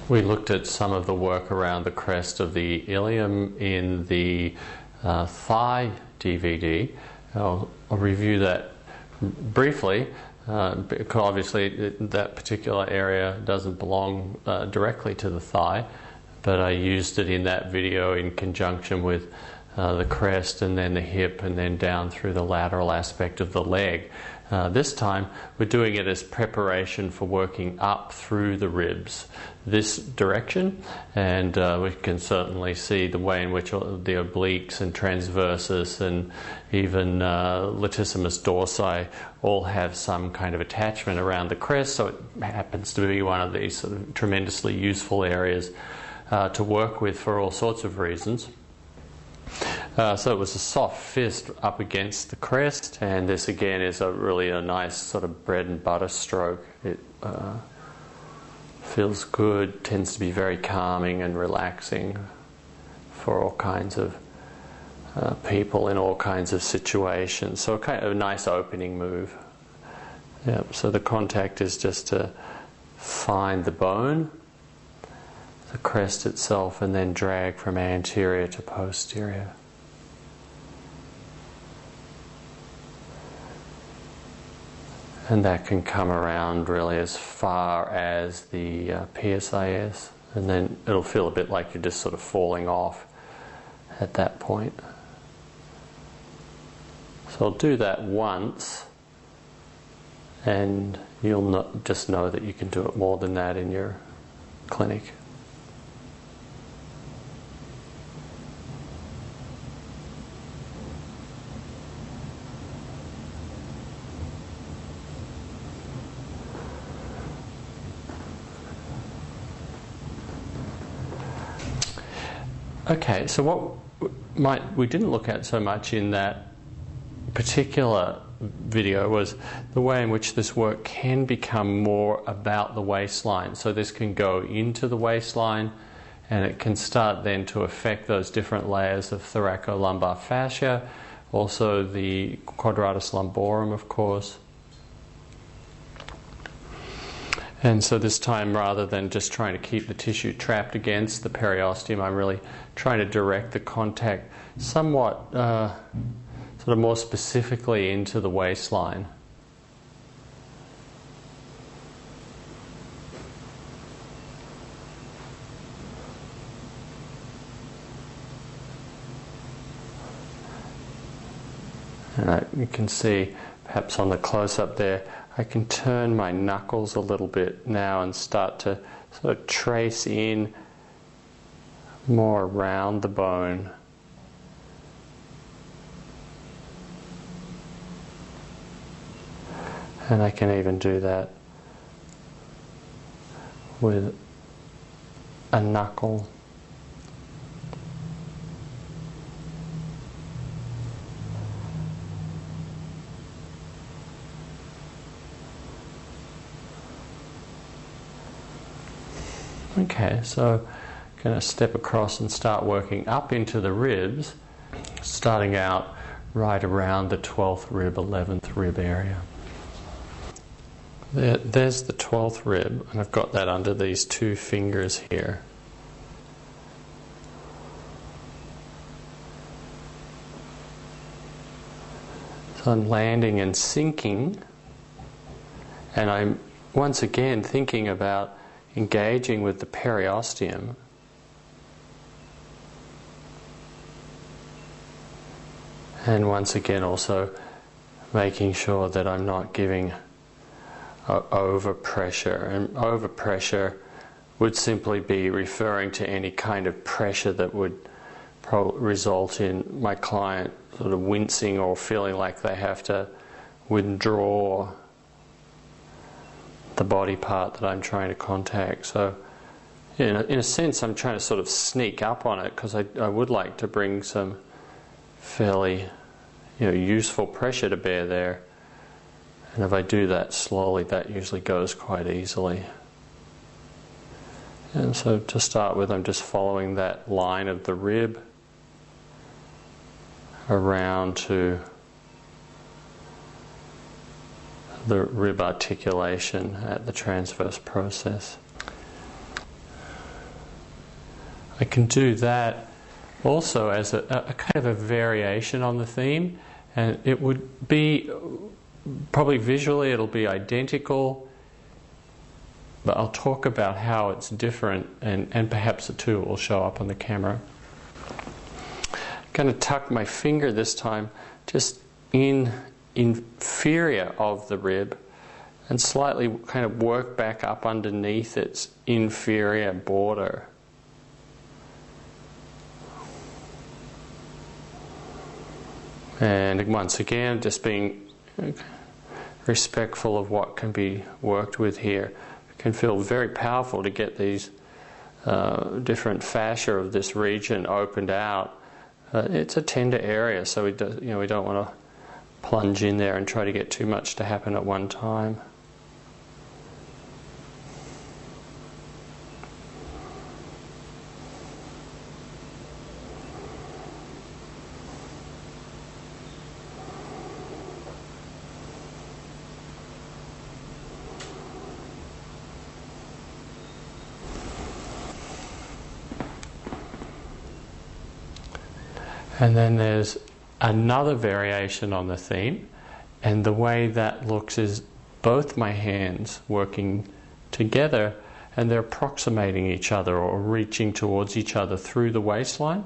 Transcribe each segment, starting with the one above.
We looked at some of the work around the crest of the ilium in the thigh DVD. I'll review that briefly, because obviously that particular area doesn't belong directly to the thigh, but I used it in that video in conjunction with the crest and then the hip and then down through the lateral aspect of the leg. This time we're doing it as preparation for working up through the ribs this direction, and we can certainly see the way in which the obliques and transversus and even latissimus dorsi all have some kind of attachment around the crest, so it happens to be one of these sort of tremendously useful areas to work with for all sorts of reasons. So it was a soft fist up against the crest, and this again is really a nice sort of bread and butter stroke. It feels good, tends to be very calming and relaxing for all kinds of people in all kinds of situations. So kind of a nice opening move. Yep. So the contact is just to find the bone, the crest itself, and then drag from anterior to posterior. And that can come around really as far as the PSIS, and then it'll feel a bit like you're just sort of falling off at that point. So I'll do that once, and you'll just know that you can do it more than that in your clinic. Okay, so what we didn't look at so much in that particular video was the way in which this work can become more about the waistline. So this can go into the waistline, and it can start then to affect those different layers of thoracolumbar fascia, also the quadratus lumborum, of course. And so this time, rather than just trying to keep the tissue trapped against the periosteum, I'm really trying to direct the contact somewhat sort of more specifically into the waistline. And you can see, perhaps on the close-up there, I can turn my knuckles a little bit now and start to sort of trace in more around the bone. And I can even do that with a knuckle. Okay, so I'm going to step across and start working up into the ribs, starting out right around the 12th rib, 11th rib area. There's the 12th rib, and I've got that under these two fingers here. So I'm landing and sinking, and I'm once again thinking about engaging with the periosteum, and once again also making sure that I'm not giving overpressure. And overpressure would simply be referring to any kind of pressure that would result in my client sort of wincing or feeling like they have to withdraw the body part that I'm trying to contact. So in a sense I'm trying to sort of sneak up on it, because I would like to bring some fairly useful pressure to bear there, and if I do that slowly, that usually goes quite easily. And so to start with, I'm just following that line of the rib around to the rib articulation at the transverse process. I can do that also as a kind of a variation on the theme, and it would be probably visually it'll be identical, but I'll talk about how it's different, and perhaps the two will show up on the camera. I'm going to tuck my finger this time just in inferior of the rib and slightly kind of work back up underneath its inferior border. And once again, just being respectful of what can be worked with here. It can feel very powerful to get these different fascia of this region opened out. It's a tender area, so we don't want to plunge in there and try to get too much to happen at one time. And then there's another variation on the theme, and the way that looks is both my hands working together, and they're approximating each other or reaching towards each other through the waistline.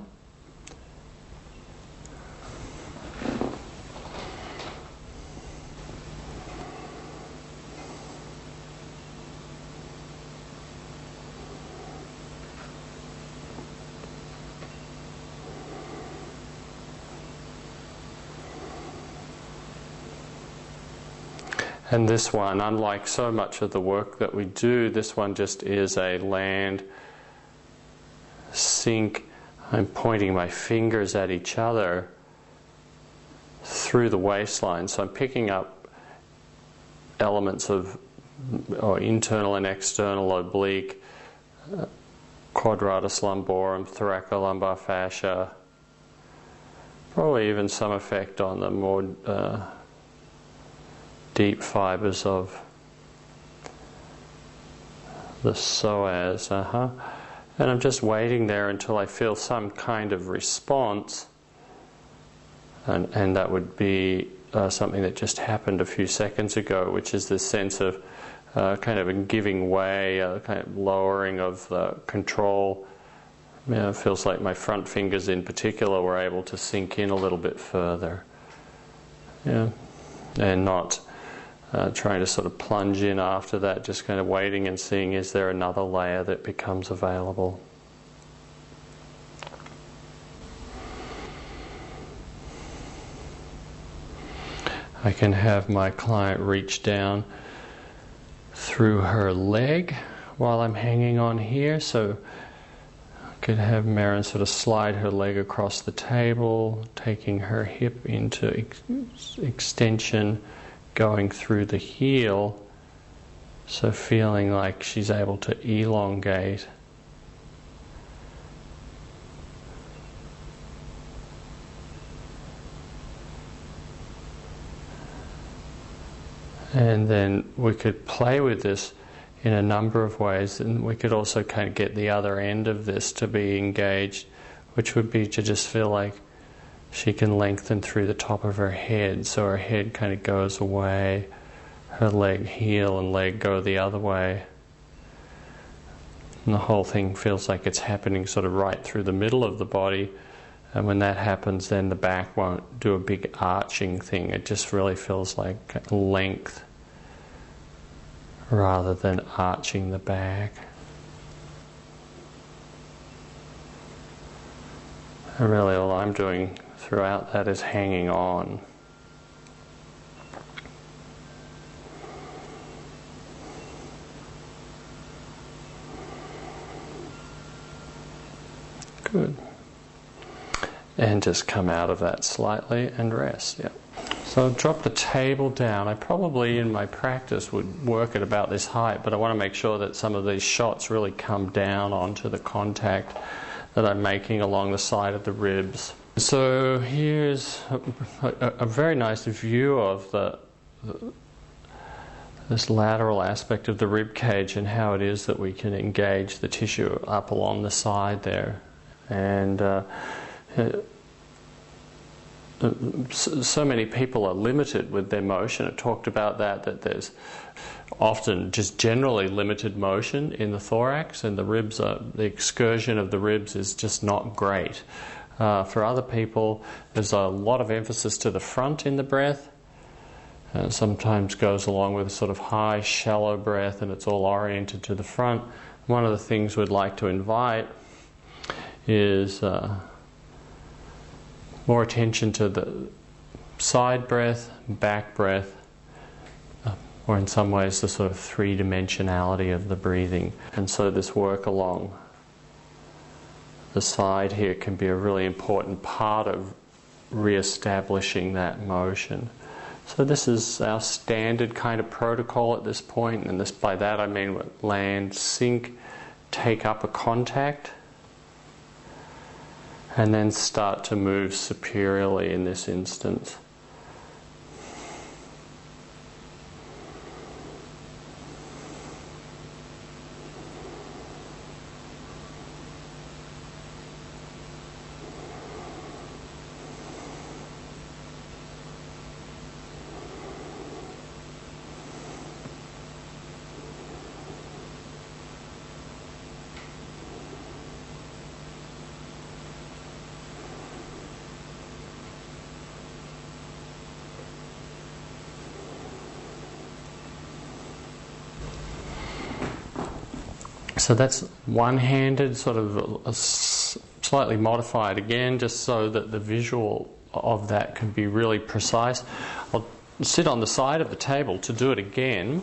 And this one, unlike so much of the work that we do, this one just is a land, sink. I'm pointing my fingers at each other through the waistline. So I'm picking up elements of internal and external oblique, quadratus lumborum, thoracolumbar fascia, probably even some effect on the more deep fibers of the psoas, and I'm just waiting there until I feel some kind of response, and that would be something that just happened a few seconds ago, which is this sense of kind of a giving way, a kind of lowering of the control. It feels like my front fingers in particular were able to sink in a little bit further, and not trying to sort of plunge in after that, just kind of waiting and seeing, is there another layer that becomes available. I can have my client reach down through her leg while I'm hanging on here, so I could have Maren sort of slide her leg across the table, taking her hip into extension, going through the heel, so feeling like she's able to elongate. And then we could play with this in a number of ways, and we could also kind of get the other end of this to be engaged, which would be to just feel like she can lengthen through the top of her head, so her head kind of goes away, her heel and leg go the other way. And the whole thing feels like it's happening sort of right through the middle of the body, and when that happens, then the back won't do a big arching thing. It just really feels like length rather than arching the back. And really all I'm doing throughout that is hanging on. Good. And just come out of that slightly and rest. Yep. So drop the table down. I probably in my practice would work at about this height, but I want to make sure that some of these shots really come down onto the contact that I'm making along the side of the ribs. So here's a very nice view of this lateral aspect of the rib cage and how it is that we can engage the tissue up along the side there. And so many people are limited with their motion. I talked about that there's often just generally limited motion in the thorax, and the excursion of the ribs is just not great. For other people, there's a lot of emphasis to the front in the breath. Sometimes goes along with a sort of high, shallow breath, and it's all oriented to the front. One of the things we'd like to invite is more attention to the side breath, back breath, or in some ways the sort of three-dimensionality of the breathing. And so this work along the side here can be a really important part of re-establishing that motion. So this is our standard kind of protocol at this point, and by that I mean land, sink, take up a contact, and then start to move superiorly in this instance. So that's one-handed, sort of slightly modified again, just so that the visual of that can be really precise. I'll sit on the side of the table to do it again.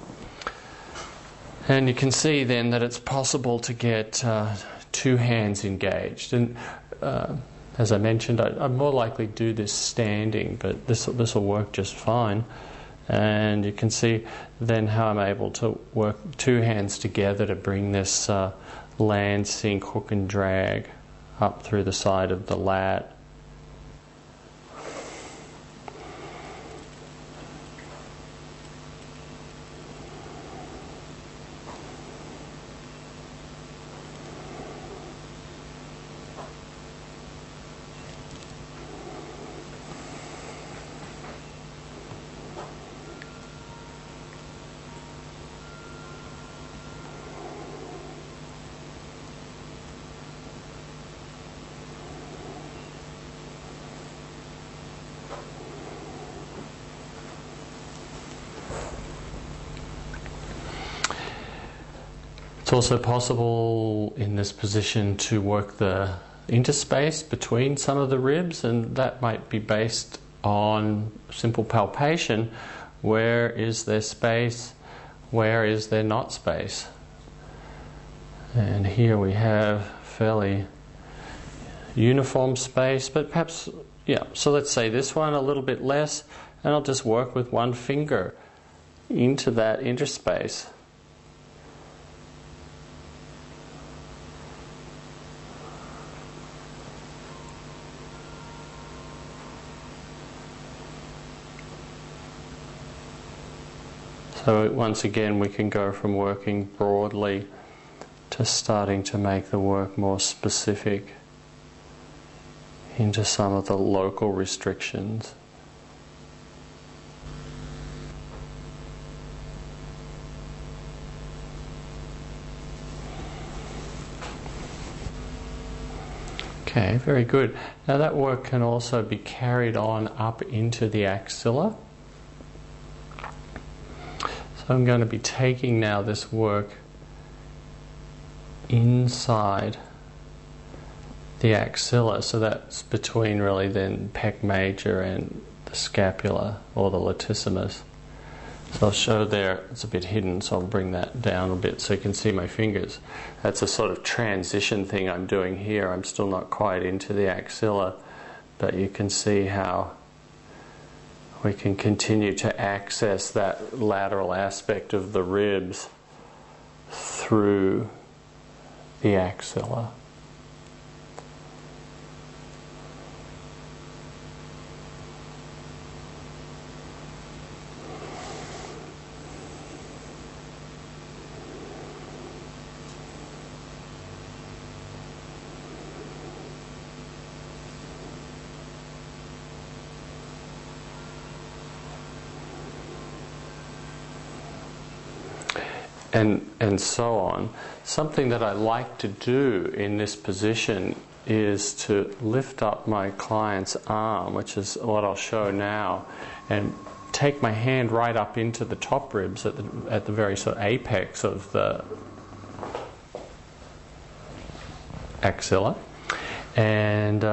And you can see then that it's possible to get two hands engaged. And as I mentioned, I'd more likely do this standing, but this will work just fine. And you can see then how I'm able to work two hands together to bring this land, sink, hook and drag up through the side of the lat. It's also possible in this position to work the interspace between some of the ribs, and that might be based on simple palpation. Where is there space? Where is there not space? And here we have fairly uniform space, but perhaps, so let's say this one a little bit less, and I'll just work with one finger into that interspace. So once again we can go from working broadly to starting to make the work more specific into some of the local restrictions. Okay, very good. Now that work can also be carried on up into the axilla. So I'm going to be taking now this work inside the axilla, so that's between really then pec major and the scapula or the latissimus. So I'll show there, it's a bit hidden, so I'll bring that down a bit so you can see my fingers. That's a sort of transition thing I'm doing here. I'm still not quite into the axilla, but you can see how we can continue to access that lateral aspect of the ribs through the axilla. and so on. Something that I like to do in this position is to lift up my client's arm, which is what I'll show now, and take my hand right up into the top ribs at the very sort of apex of the axilla, and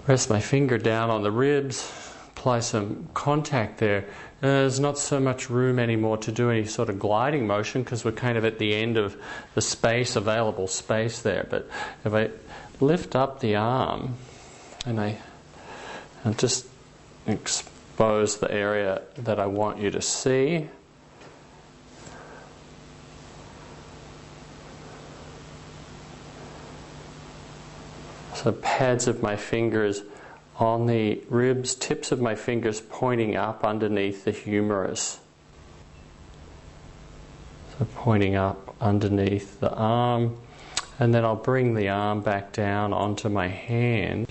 rest my finger down on the ribs, apply some contact there. There's not so much room anymore to do any sort of gliding motion because we're kind of at the end of the space, available space there. But if I lift up the arm and I just expose the area that I want you to see, so pads of my fingers on the ribs, tips of my fingers pointing up underneath the humerus. So pointing up underneath the arm, and then I'll bring the arm back down onto my hand.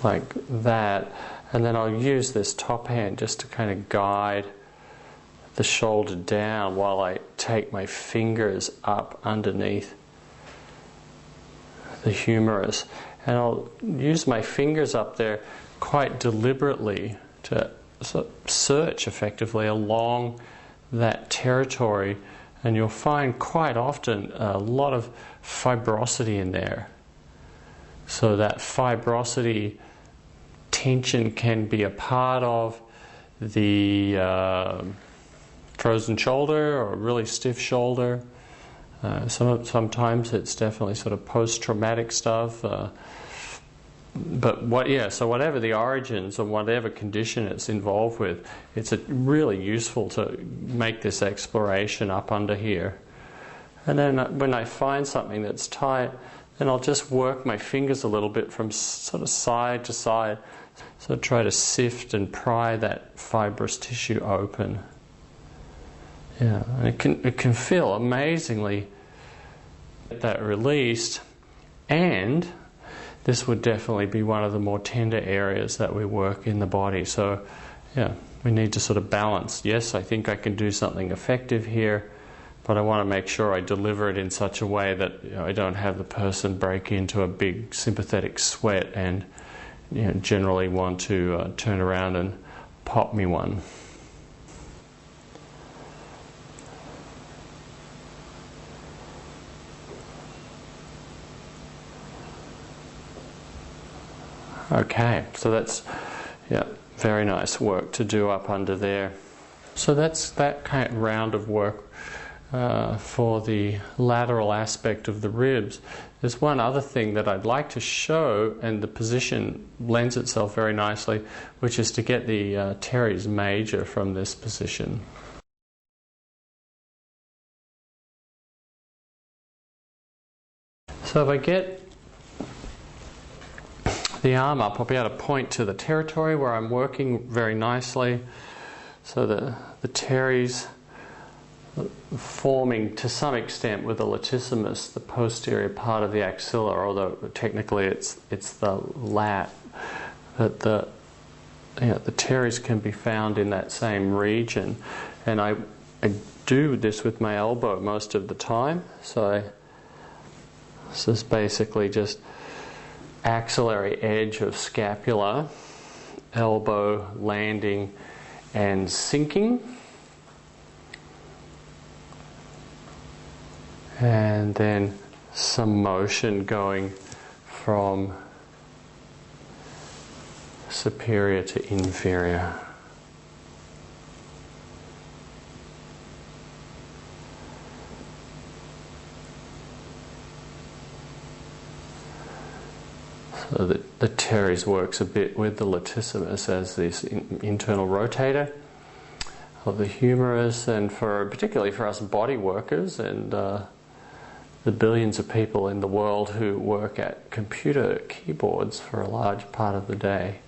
Like that, and then I'll use this top hand just to kind of guide the shoulder down while I take my fingers up underneath the humerus. And I'll use my fingers up there quite deliberately to sort of search effectively along that territory, and you'll find quite often a lot of fibrosity in there. So that fibrosity tension can be a part of the frozen shoulder or really stiff shoulder. Sometimes it's definitely sort of post-traumatic stuff. So whatever the origins or whatever condition it's involved with, it's really useful to make this exploration up under here. And then when I find something that's tight, then I'll just work my fingers a little bit from sort of side to side. So try to sift and pry that fibrous tissue open. Yeah, and it can feel amazingly that released, and this would definitely be one of the more tender areas that we work in the body. So yeah, we need to sort of balance. Yes, I think I can do something effective here, but I want to make sure I deliver it in such a way that I don't have the person break into a big sympathetic sweat and generally want to turn around and pop me one. Okay, so that's very nice work to do up under there. So that's that kind of round of work for the lateral aspect of the ribs. There's one other thing that I'd like to show, and the position lends itself very nicely, which is to get the Teres Major from this position. So if I get the arm up, I'll be able to point to the territory where I'm working very nicely. So the teres forming to some extent with the latissimus, the posterior part of the axilla, although technically it's the lat. But the teres can be found in that same region, and I do this with my elbow most of the time. So this is basically just axillary edge of scapula, elbow landing and sinking, and then some motion going from superior to inferior. So the teres works a bit with the latissimus as this internal rotator of the humerus, and particularly for us body workers and the billions of people in the world who work at computer keyboards for a large part of the day,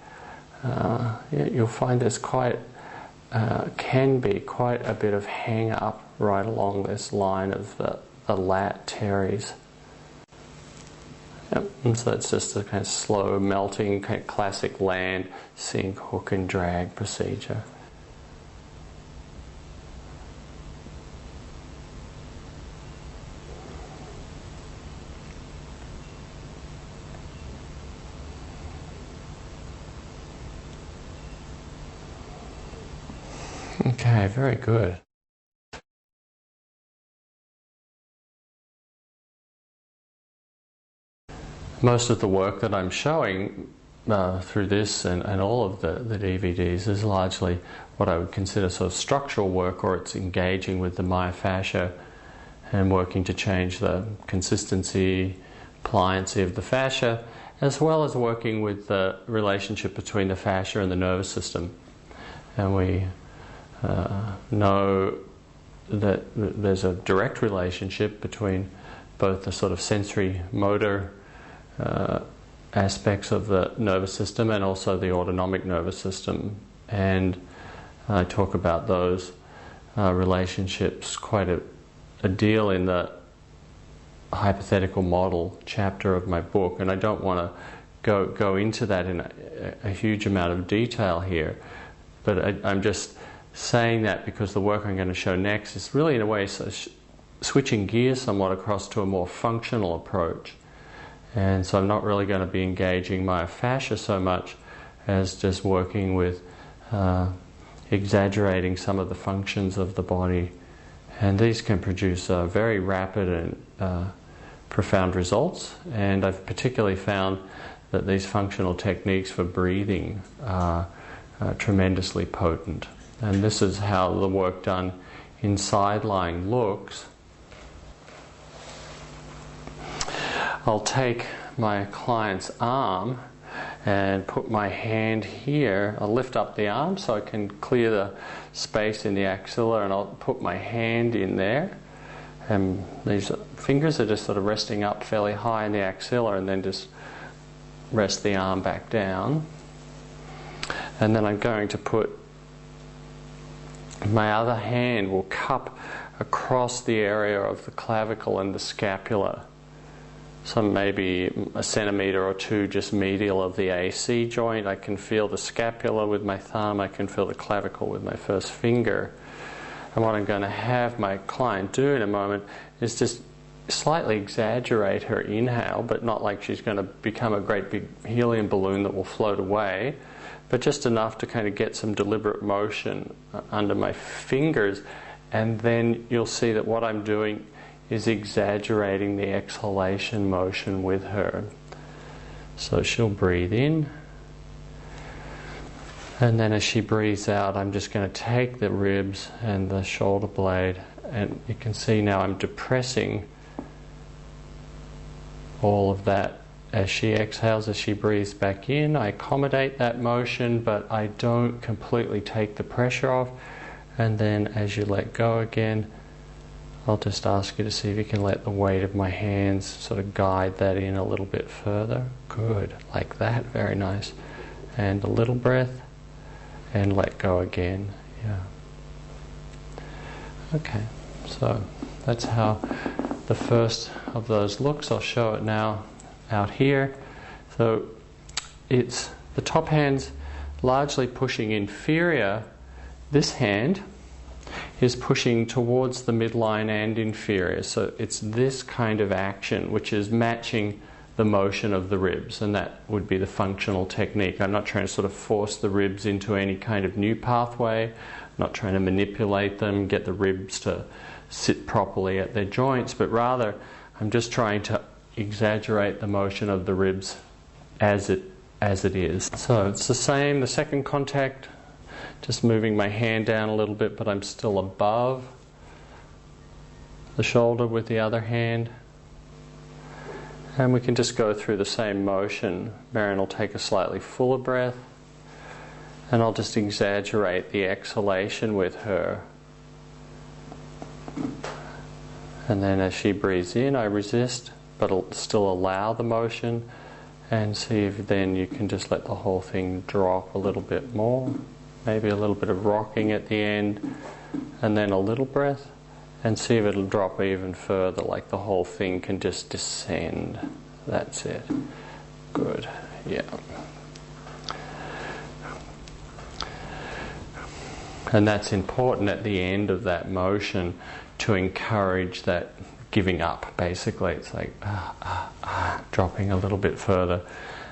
you'll find there's can be quite a bit of hang up right along this line of the lat teres. Yep. And so it's just a kind of slow melting, kind of classic land, sink, hook and drag procedure. Okay, very good. Most of the work that I'm showing through this and all of the DVDs is largely what I would consider sort of structural work, or it's engaging with the myofascia and working to change the consistency, pliancy of the fascia, as well as working with the relationship between the fascia and the nervous system. And we know that there's a direct relationship between both the sort of sensory motor aspects of the nervous system and also the autonomic nervous system. And I talk about those relationships quite a deal in the hypothetical model chapter of my book, and I don't want to go into that in a huge amount of detail here, but I'm just saying that because the work I'm going to show next is really in a way switching gears somewhat across to a more functional approach. And so I'm not really going to be engaging myofascia so much as just working with exaggerating some of the functions of the body. And these can produce very rapid and profound results. And I've particularly found that these functional techniques for breathing are tremendously potent. And this is how the work done in side lying looks. I'll take my client's arm and put my hand here. I'll lift up the arm so I can clear the space in the axilla, and I'll put my hand in there. And these fingers are just sort of resting up fairly high in the axilla, and then just rest the arm back down. And then I'm going to put my other hand, will cup across the area of the clavicle and the scapula. So maybe a centimeter or two just medial of the AC joint. I can feel the scapula with my thumb. I can feel the clavicle with my first finger. And what I'm going to have my client do in a moment is just slightly exaggerate her inhale, but not like she's going to become a great big helium balloon that will float away, but just enough to kind of get some deliberate motion under my fingers. And then you'll see that what I'm doing is exaggerating the exhalation motion with her. So she'll breathe in, and then as she breathes out, I'm just going to take the ribs and the shoulder blade, and you can see now I'm depressing all of that as she exhales. As she breathes back in, I accommodate that motion, but I don't completely take the pressure off. And then as you let go again, I'll just ask you to see if you can let the weight of my hands sort of guide that in a little bit further. Good, like that, very nice. And a little breath, and let go again. Yeah. Okay, so that's how the first of those looks. I'll show it now out here. So it's the top hand's largely pushing inferior. This hand is pushing towards the midline and inferior. So it's this kind of action which is matching the motion of the ribs, and that would be the functional technique. I'm not trying to sort of force the ribs into any kind of new pathway. I'm not trying to manipulate them, get the ribs to sit properly at their joints, but rather I'm just trying to exaggerate the motion of the ribs as it is. So it's the same, the second contact, just moving my hand down a little bit, but I'm still above the shoulder with the other hand. And we can just go through the same motion. Marion will take a slightly fuller breath, and I'll just exaggerate the exhalation with her. And then as she breathes in, I resist, but I'll still allow the motion, and see if then you can just let the whole thing drop a little bit more. Maybe a little bit of rocking at the end, and then a little breath, and see if it'll drop even further, like the whole thing can just descend. That's it. Good. Yeah. And that's important at the end of that motion to encourage that giving up, basically. It's like dropping a little bit further.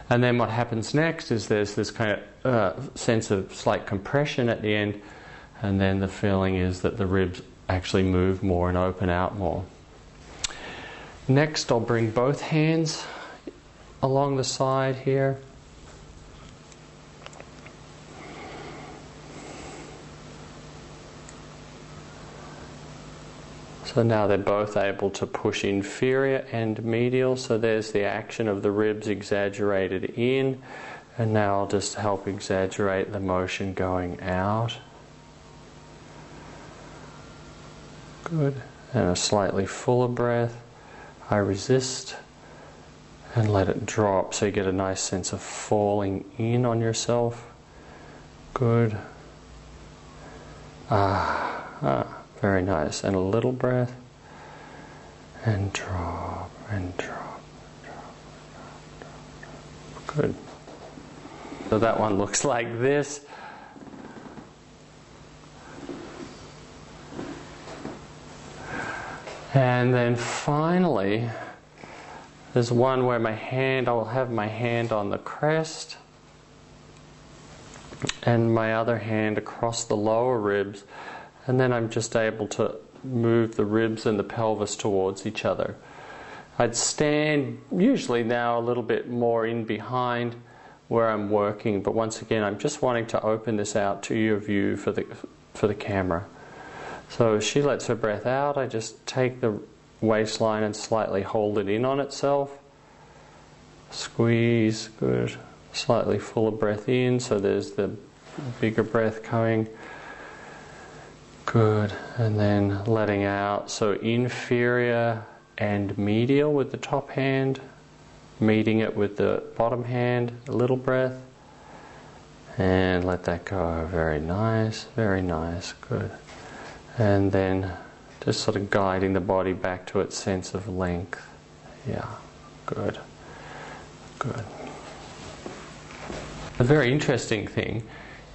And then what happens next is there's this kind of sense of slight compression at the end, and then the feeling is that the ribs actually move more and open out more. Next, I'll bring both hands along the side here. So now they're both able to push inferior and medial, so there's the action of the ribs exaggerated in, and now I'll just help exaggerate the motion going out. Good. And a slightly fuller breath. I resist and let it drop, so you get a nice sense of falling in on yourself. Good. Very nice. And a little breath. And drop, and drop, drop, drop, drop. Good. So that one looks like this. And then finally, there's one where I'll have my hand on the crest and my other hand across the lower ribs, and then I'm just able to move the ribs and the pelvis towards each other. I'd stand usually now a little bit more in behind where I'm working, but once again I'm just wanting to open this out to your view for the camera. So as she lets her breath out, I just take the waistline and slightly hold it in on itself. Squeeze, good. Slightly fuller breath in, so there's the bigger breath coming. Good. And then letting out, so inferior and medial with the top hand, meeting it with the bottom hand, a little breath. And let that go. Very nice, good. And then just sort of guiding the body back to its sense of length. Yeah, good, good. The very interesting thing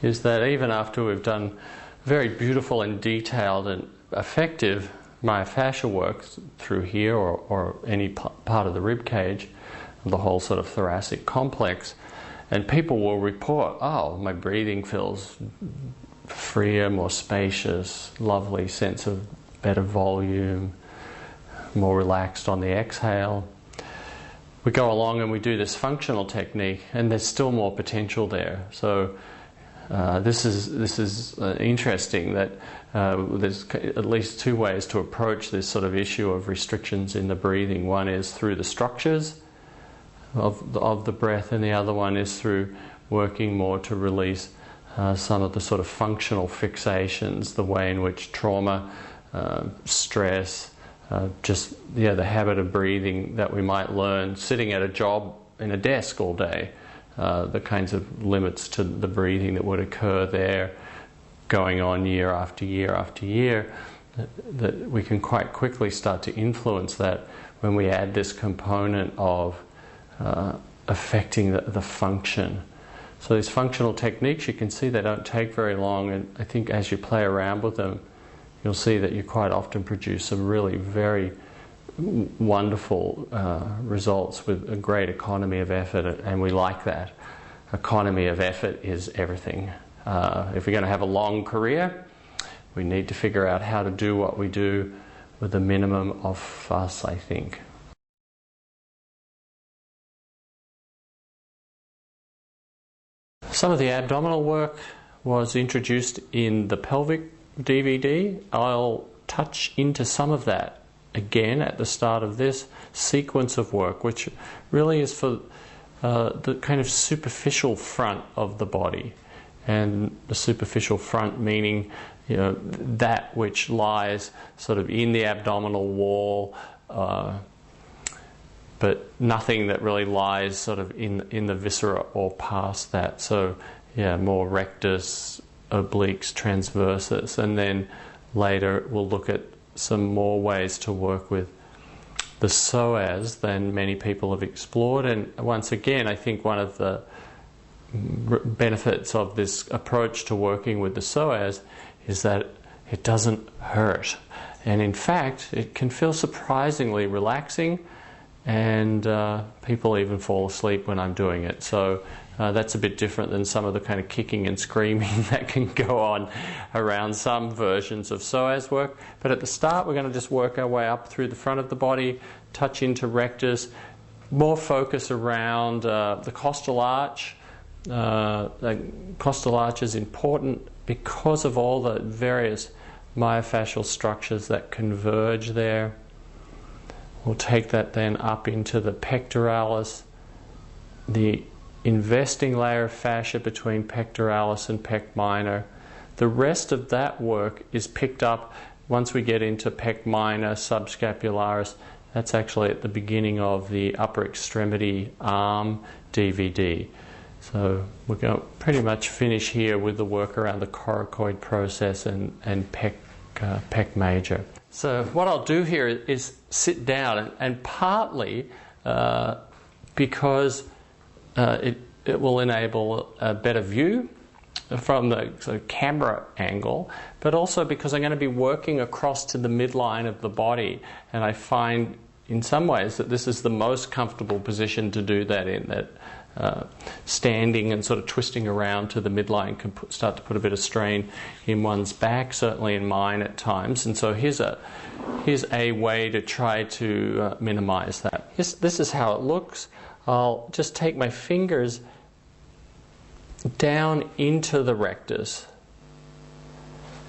is that even after we've done very beautiful and detailed and effective myofascial work through here or any part of the rib cage, the whole sort of thoracic complex, and people will report, oh, my breathing feels freer, more spacious, lovely sense of better volume, more relaxed on the exhale. We go along and we do this functional technique, and there's still more potential there. So this is interesting that there's at least two ways to approach this sort of issue of restrictions in the breathing. One is through the structures of the breath, and the other one is through working more to release some of the sort of functional fixations, the way in which trauma, stress, the habit of breathing that we might learn sitting at a job in a desk all day, the kinds of limits to the breathing that would occur there going on year after year after year, that we can quite quickly start to influence that when we add this component of affecting the function. So these functional techniques, you can see they don't take very long, and I think as you play around with them, you'll see that you quite often produce some really very wonderful results with a great economy of effort, and we like that. Economy of effort is everything. If we're going to have a long career, we need to figure out how to do what we do with the minimum of fuss, I think. Some of the abdominal work was introduced in the pelvic DVD. I'll touch into some of that again at the start of this sequence of work, which really is for the kind of superficial front of the body. And the superficial front meaning, that which lies sort of in the abdominal wall, but nothing that really lies sort of in the viscera or past that. So more rectus, obliques, transversus, and then later we'll look at some more ways to work with psoas than many people have explored. And once again, I think one of the benefits of this approach to working with the psoas is that it doesn't hurt. And in fact, it can feel surprisingly relaxing, and people even fall asleep when I'm doing it. So that's a bit different than some of the kind of kicking and screaming that can go on around some versions of psoas work. But at the start, we're going to just work our way up through the front of the body, touch into rectus, more focus around the costal arch. The costal arch is important because of all the various myofascial structures that converge there. We'll take that then up into the pectoralis, the investing layer of fascia between pectoralis and pec minor. The rest of that work is picked up once we get into pec minor, subscapularis. That's actually at the beginning of the upper extremity arm DVD. So we're going to pretty much finish here with the work around the coracoid process and pec major. So what I'll do here is sit down, and partly because it will enable a better view from the sort of camera angle, but also because I'm going to be working across to the midline of the body, and I find in some ways that this is the most comfortable position to do that in, that standing and sort of twisting around to the midline can start to put a bit of strain in one's back, certainly in mine at times. And so here's a way to try to minimize that. This is how it looks. I'll just take my fingers down into the rectus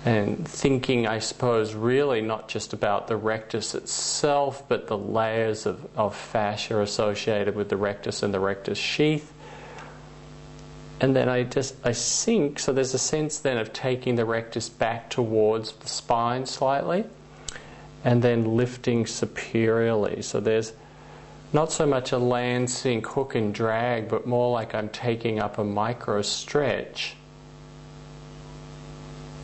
and thinking, I suppose, really not just about the rectus itself, but the layers of fascia associated with the rectus and the rectus sheath. And then I sink, so there's a sense then of taking the rectus back towards the spine slightly, and then lifting superiorly. So there's not so much a land, sink, hook and drag, but more like I'm taking up a micro stretch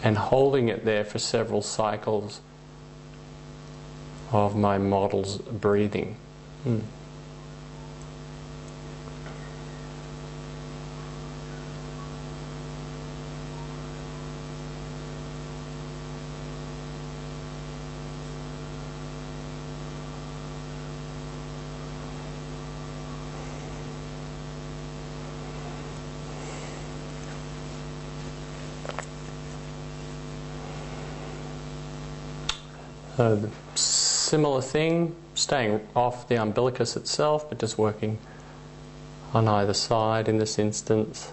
and holding it there for several cycles of my model's breathing. Similar thing, staying off the umbilicus itself, but just working on either side in this instance.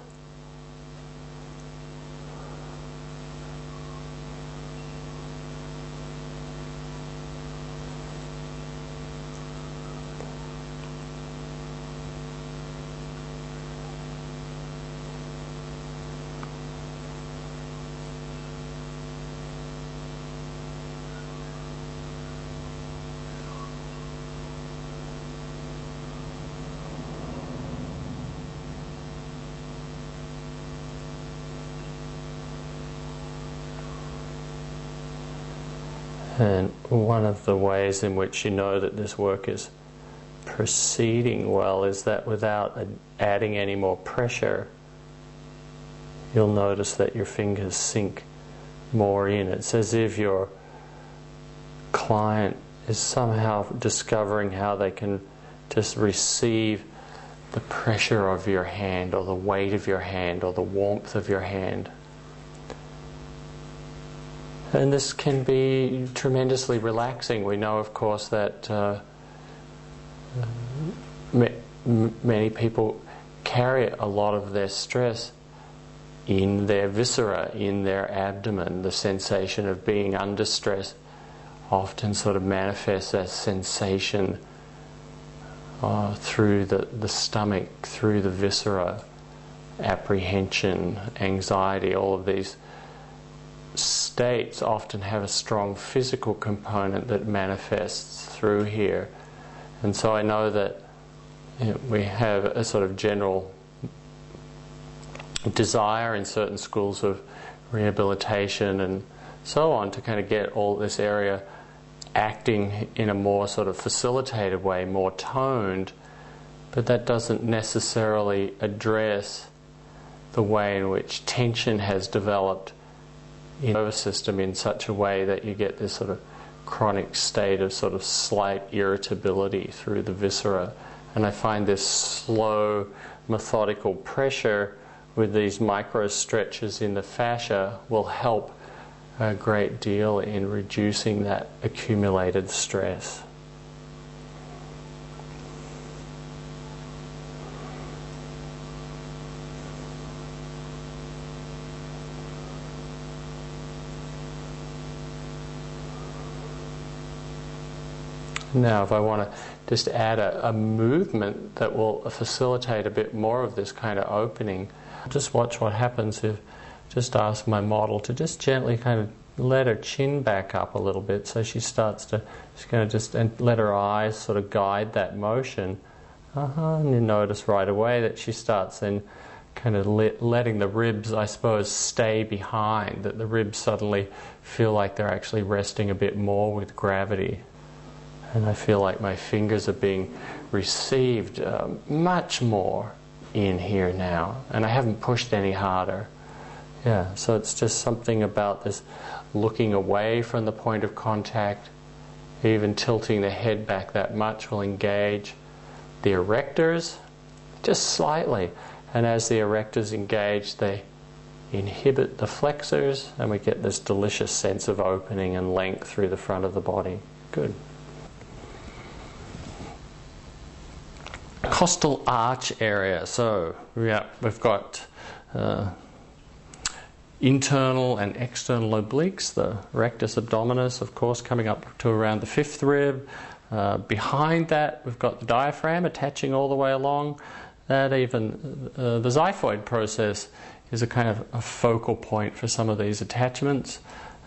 And one of the ways in which you know that this work is proceeding well is that without adding any more pressure, you'll notice that your fingers sink more in. It's as if your client is somehow discovering how they can just receive the pressure of your hand, or the weight of your hand, or the warmth of your hand. And this can be tremendously relaxing. We know, of course, that many people carry a lot of their stress in their viscera, in their abdomen. The sensation of being under stress often sort of manifests as sensation through the stomach, through the viscera, apprehension, anxiety. All of these states often have a strong physical component that manifests through here. And so I know that we have a sort of general desire in certain schools of rehabilitation and so on to kind of get all this area acting in a more sort of facilitated way, more toned, but that doesn't necessarily address the way in which tension has developed in the nervous system in such a way that you get this sort of chronic state of sort of slight irritability through the viscera. And I find this slow, methodical pressure with these micro stretches in the fascia will help a great deal in reducing that accumulated stress. Now, if I want to just add a movement that will facilitate a bit more of this kind of opening, just watch what happens if just ask my model to just gently kind of let her chin back up a little bit, so she starts to, she's going to just, and let her eyes sort of guide that motion. And you notice right away that she starts then kind of letting the ribs, I suppose, stay behind, that the ribs suddenly feel like they're actually resting a bit more with gravity. And I feel like my fingers are being received much more in here now. And I haven't pushed any harder. Yeah, so it's just something about this looking away from the point of contact, even tilting the head back that much will engage the erectors just slightly. And as the erectors engage, they inhibit the flexors, and we get this delicious sense of opening and length through the front of the body. Good. Costal arch area. So yeah, we've got internal and external obliques, the rectus abdominis, of course, coming up to around the fifth rib. Behind that, we've got the diaphragm attaching all the way along. That even the xiphoid process is a kind of a focal point for some of these attachments.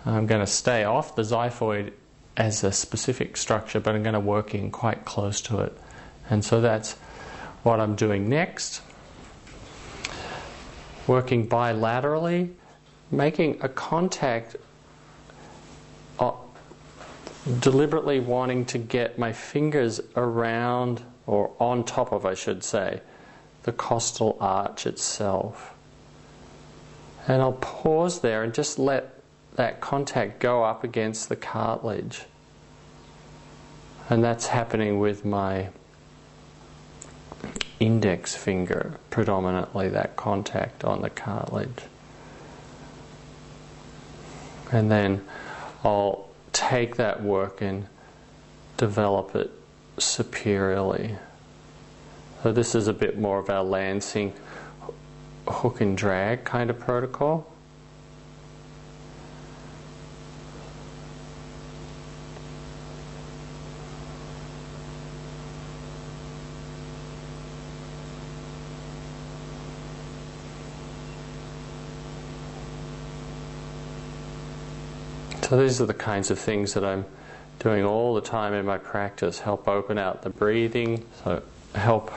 I'm going to stay off the xiphoid as a specific structure, but I'm going to work in quite close to it. And so that's what I'm doing next. Working bilaterally, making a contact, deliberately wanting to get my fingers around, or on top of, I should say, the costal arch itself. And I'll pause there and just let that contact go up against the cartilage. And that's happening with my index finger, predominantly, that contact on the cartilage. And then I'll take that work and develop it superiorly. So this is a bit more of our Lansing hook and drag kind of protocol. So these are the kinds of things that I'm doing all the time in my practice. Help open out the breathing, so help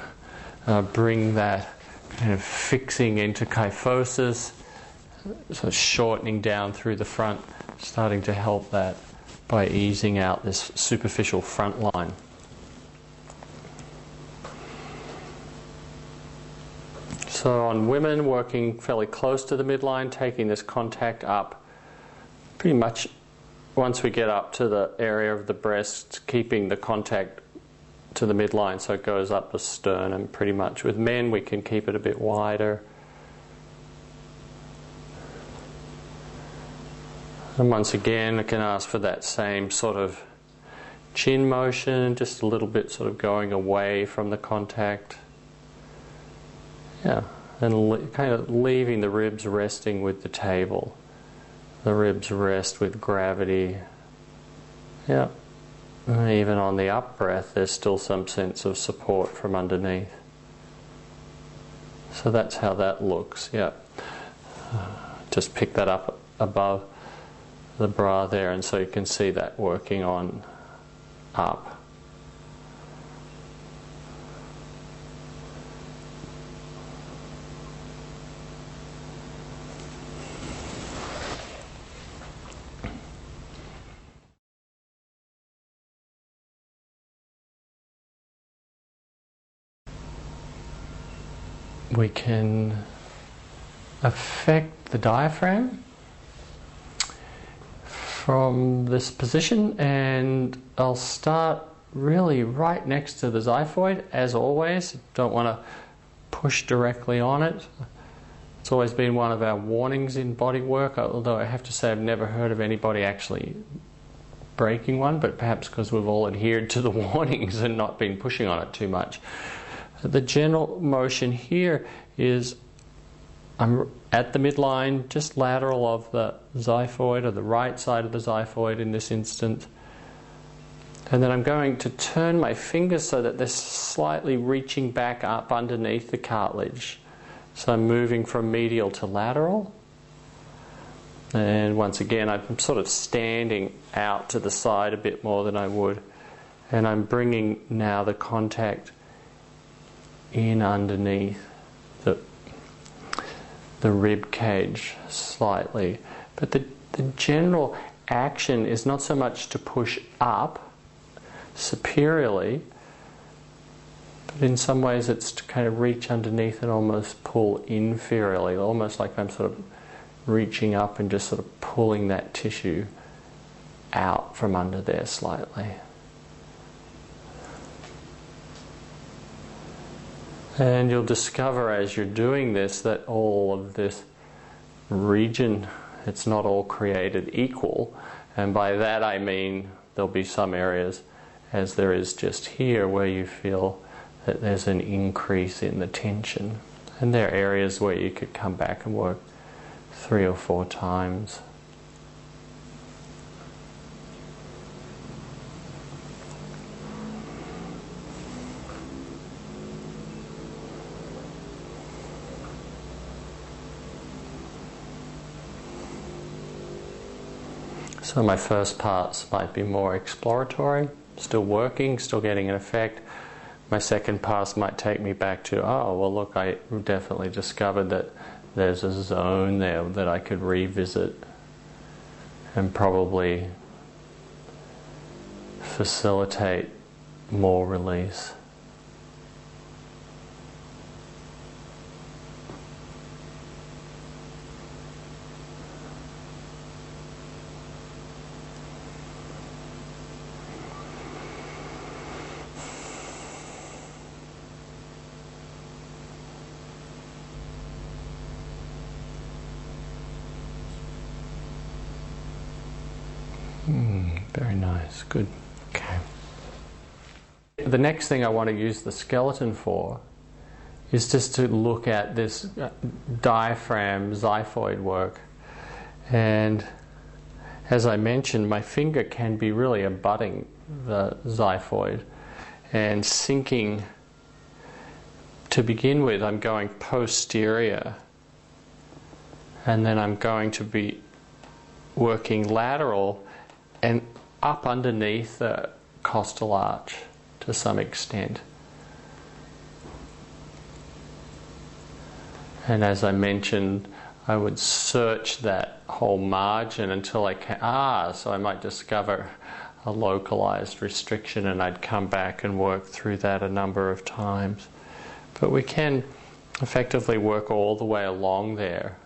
bring that kind of fixing into kyphosis, so shortening down through the front, starting to help that by easing out this superficial front line. So on women, working fairly close to the midline, taking this contact up pretty much once we get up to the area of the breast, keeping the contact to the midline so it goes up the sternum pretty much. With men, we can keep it a bit wider. And once again, I can ask for that same sort of chin motion, just a little bit sort of going away from the contact. Yeah, and kind of leaving the ribs resting with the table. The ribs rest with gravity. Yeah. And even on the up breath, there's still some sense of support from underneath. So that's how that looks. Yeah. Just pick that up above the bra there, and so you can see that working on up. we can affect the diaphragm from this position, and I'll start really right next to the xiphoid, as always. Don't want to push directly on it. It's always been one of our warnings in body work, although I have to say I've never heard of anybody actually breaking one, but perhaps because we've all adhered to the warnings and not been pushing on it too much. The general motion here is I'm at the midline, just lateral of the xiphoid, or the right side of the xiphoid in this instance. And then I'm going to turn my fingers so that they're slightly reaching back up underneath the cartilage. So I'm moving from medial to lateral. And once again, I'm sort of standing out to the side a bit more than I would. And I'm bringing now the contact in underneath the rib cage slightly. But the general action is not so much to push up superiorly, but in some ways it's to kind of reach underneath and almost pull inferiorly, almost like I'm sort of reaching up and just sort of pulling that tissue out from under there slightly. And you'll discover as you're doing this that all of this region, it's not all created equal. And by that I mean there'll be some areas, as there is just here, where you feel that there's an increase in the tension. And there are areas where you could come back and work 3 or 4 times. So my first parts might be more exploratory, still working, still getting an effect. My second pass might take me back to, oh, well look, I definitely discovered that there's a zone there that I could revisit and probably facilitate more release. Very nice, good. Okay. The next thing I want to use the skeleton for is just to look at this diaphragm xiphoid work. And as I mentioned, my finger can be really abutting the xiphoid and sinking. To begin with, I'm going posterior, and then I'm going to be working lateral and up underneath the costal arch to some extent. And as I mentioned, I would search that whole margin until I can, so I might discover a localized restriction, and I'd come back and work through that a number of times. But we can effectively work all the way along there,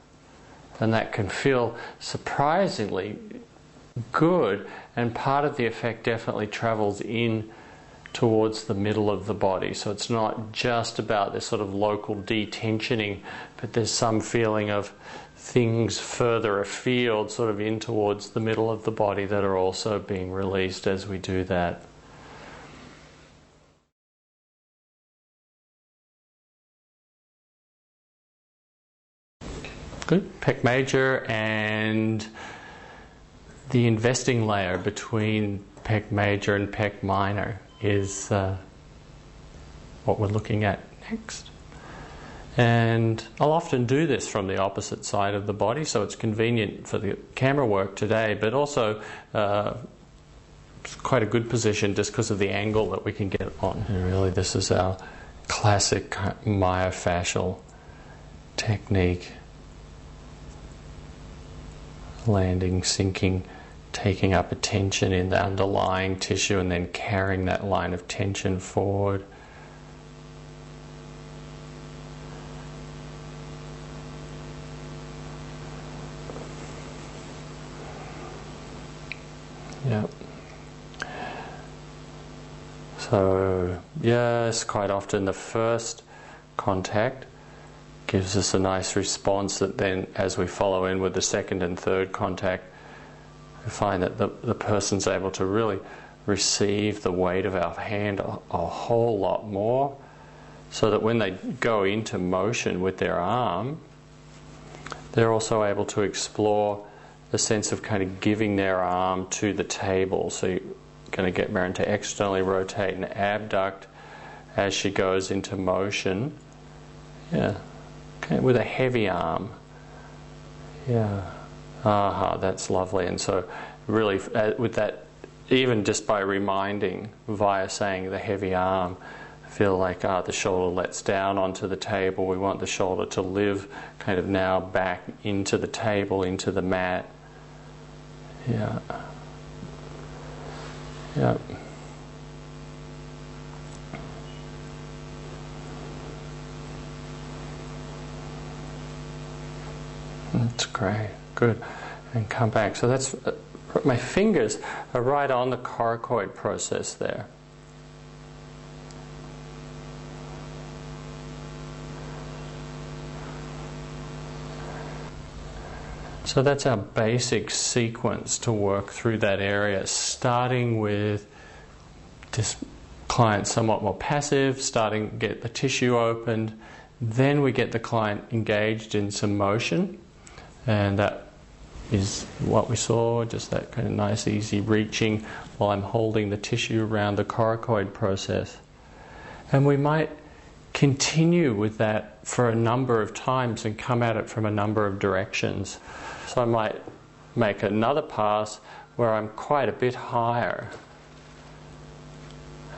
and that can feel surprisingly good, and part of the effect definitely travels in towards the middle of the body. So it's not just about this sort of local detensioning, but there's some feeling of things further afield, sort of in towards the middle of the body, that are also being released as we do that. Good. Pec major, and the investing layer between pec major and pec minor is what we're looking at next. And I'll often do this from the opposite side of the body, so it's convenient for the camera work today, but also it's quite a good position just because of the angle that we can get on. And really, this is our classic myofascial technique. Landing, sinking, taking up a tension in the underlying tissue, and then carrying that line of tension forward. Yeah. So yes, quite often the first contact gives us a nice response that then as we follow in with the second and third contact, we find that the person's able to really receive the weight of our hand a whole lot more, so that when they go into motion with their arm, they're also able to explore the sense of kind of giving their arm to the table. So you're going to get Maren to externally rotate and abduct as she goes into motion. Yeah. Okay, with a heavy arm. Yeah. Aha, that's lovely. And so really with that, even just by reminding via saying the heavy arm, feel like the shoulder lets down onto the table. We want the shoulder to live kind of now back into the table, into the mat. Yeah. Yeah. That's great. Good. And come back. So that's my fingers are right on the coracoid process there. So that's our basic sequence to work through that area, starting with this client somewhat more passive, starting to get the tissue opened, then we get the client engaged in some motion, and that is what we saw, just that kind of nice easy reaching while I'm holding the tissue around the coracoid process. And we might continue with that for a number of times and come at it from a number of directions. So I might make another pass where I'm quite a bit higher,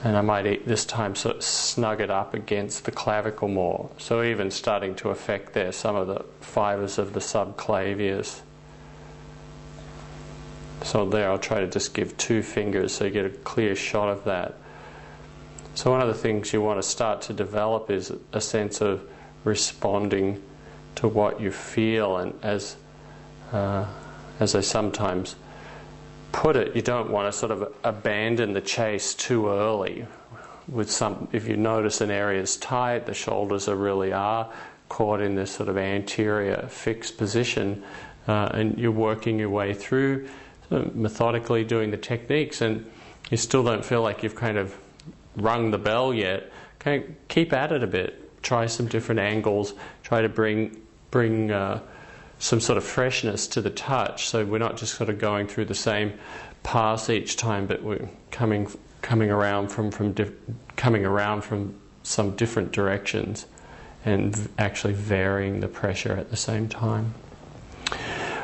and I might this time sort of snug it up against the clavicle more, so even starting to affect there some of the fibers of the subclavius. So there I'll try to just give 2 fingers so you get a clear shot of that. So one of the things you want to start to develop is a sense of responding to what you feel, and as I sometimes put it, you don't want to sort of abandon the chase too early. If you notice an area is tight, the shoulders really are caught in this sort of anterior fixed position, and you're working your way through, methodically doing the techniques, and you still don't feel like you've kind of rung the bell yet. Okay, keep at it a bit. Try some different angles. Try to bring some sort of freshness to the touch, so we're not just sort of going through the same pass each time, but we're coming around from some different directions, and actually varying the pressure at the same time.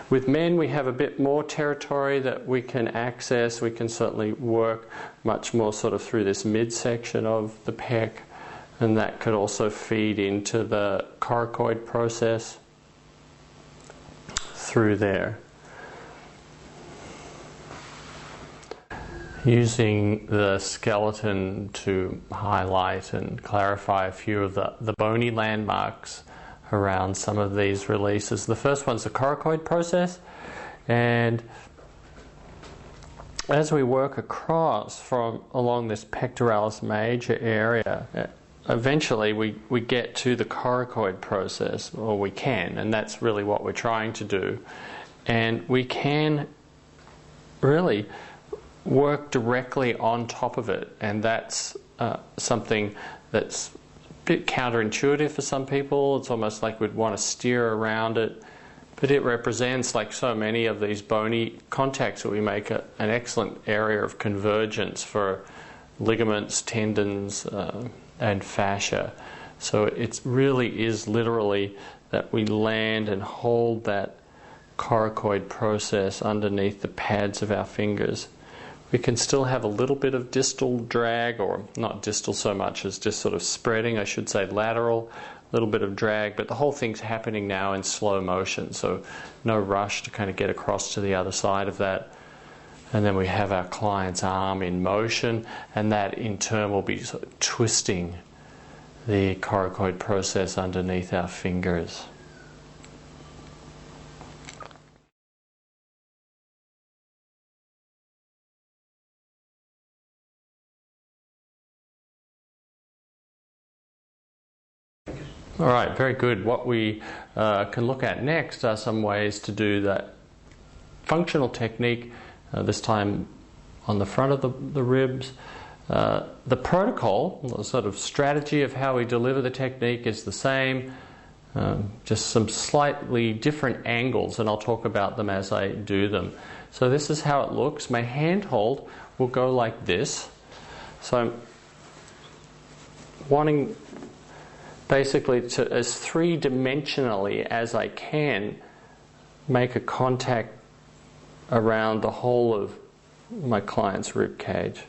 With men, we have a bit more territory that we can access. We can certainly work much more sort of through this midsection of the pec, and that could also feed into the coracoid process through there. Using the skeleton to highlight and clarify a few of the bony landmarks around some of these releases. The first one's the coracoid process, and as we work across along this pectoralis major area, eventually we get to the coracoid process, or we can, and that's really what we're trying to do. And we can really work directly on top of it, and that's something that's a bit counterintuitive for some people. It's almost like we'd want to steer around it, but it represents, like so many of these bony contacts that we make, an excellent area of convergence for ligaments, tendons, and fascia. So it really is literally that we land and hold that coracoid process underneath the pads of our fingers. We can still have a little bit of distal drag, or not distal so much as just sort of spreading, I should say lateral, a little bit of drag, but the whole thing's happening now in slow motion, so no rush to kind of get across to the other side of that. And then we have our client's arm in motion, and that in turn will be sort of twisting the coracoid process underneath our fingers. All right, very good. What we can look at next are some ways to do that functional technique, this time on the front of the ribs. The protocol, the sort of strategy of how we deliver the technique is the same, just some slightly different angles, and I'll talk about them as I do them. So this is how it looks. My handhold will go like this. So I'm wanting basically to, as three-dimensionally as I can, make a contact around the whole of my client's rib cage.